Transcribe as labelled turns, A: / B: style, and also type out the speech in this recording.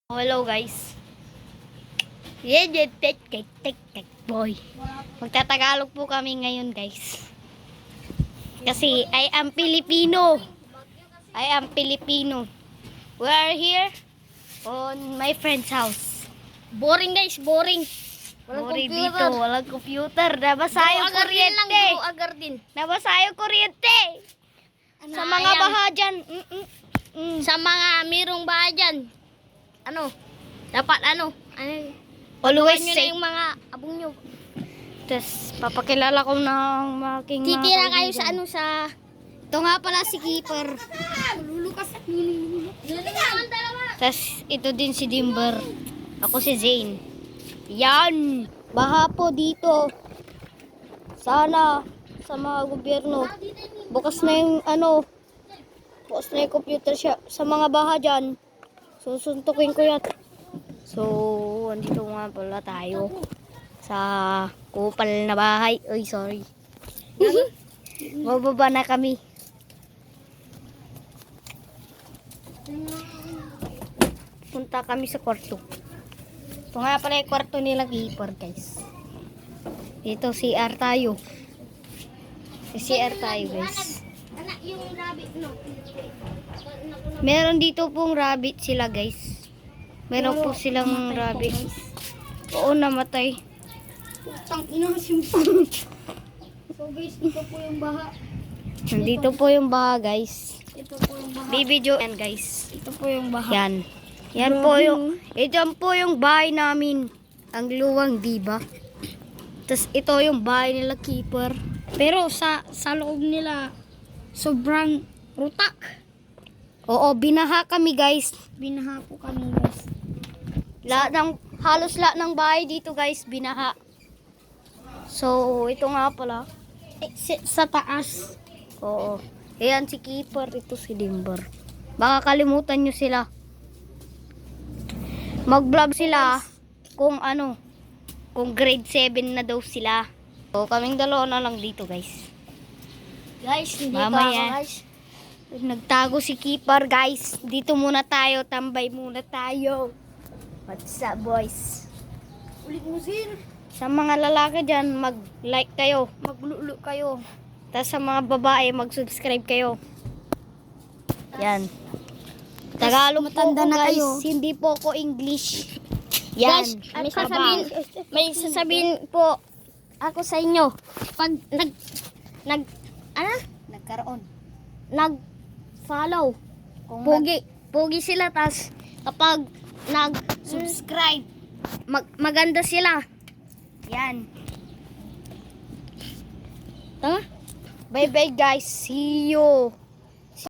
A: Hello guys. Tek boy. Magtatagalog po kami ngayon guys. Kasi I am Filipino. I am Filipino. We are here on my friend's house.
B: Boring guys, boring.
A: Boring dito, walang computer. Nabasa yung kuryente.
B: Agar din.
A: Nabasa yung kuryente. Sa mga baha dyan.
B: Sa mga mirong bahay dyan. Dapat
A: Always
B: nyo na
A: safe.
B: yung mga abong nyo.
A: Tapos papakilala ko ng aking mga
B: Titira kayo
A: kaibigan.
B: sa
A: Ito nga pala si Keeper.
B: Lulukas.
A: Tapos ito din si Dimber. Ako si Zane. Yan. Baha po dito. Sana sa mga gobyerno. Bukas na yung bukas na yung computer siya. Sa mga baha dyan. Susuntukin ko yan. So, andito nga pala tayo. Sa kupal na bahay. Uy, sorry. Bababa na kami. Punta kami sa kwarto. Ito nga pala yung kwarto nila Keeper, guys. Dito CR tayo. CR tayo, guys.
B: Yung rabbit, no?
A: Meron dito pong rabbit sila, guys. Meron po silang rabbit. Oo, namatay.
B: Putang ina, simpan. So guys, ito po yung baha.
A: Nandito po yung baha, guys.
B: Ito po yung baha.
A: Bibidyo yan, guys.
B: Ito po yung baha.
A: Yan. Yan po yung, ito po yung bahay namin. Ang luwang, diba? Tapos ito yung bahay nila Keeper.
B: Pero sa loob nila, sobrang rutak.
A: Oo, binaha kami, guys.
B: Binaha po kami guys.
A: Halos lahat ng bahay dito, guys, binaha. So, ito nga pala.
B: Sa taas.
A: Oo. Ayan si Keeper, ito si Dimber. Baka kalimutan nyo sila. Mag-vlog sila kung kung grade 7 na daw sila. So, kaming dalawa na lang dito, guys.
B: Guys, hindi
A: Mamaya.
B: pa ako guys.
A: Nagtago si Keeper, guys. Dito muna tayo, tambay muna tayo. What's up, boys?
B: Ulit mo sin.
A: Sa mga lalaki dyan, mag-like kayo.
B: Maglulu kayo.
A: Tapos sa mga babae, mag-subscribe kayo. Yan. Tagalog po
B: matanda
A: ko,
B: na
A: guys.
B: kayo.
A: Hindi po ko English. Yan.
B: Guys, may sasabihin po ako sa inyo. Pag nag-follow. Pogi sila, tas kapag
A: Subscribe.
B: maganda sila.
A: Yan.
B: Tama?
A: Bye-bye, guys. See you.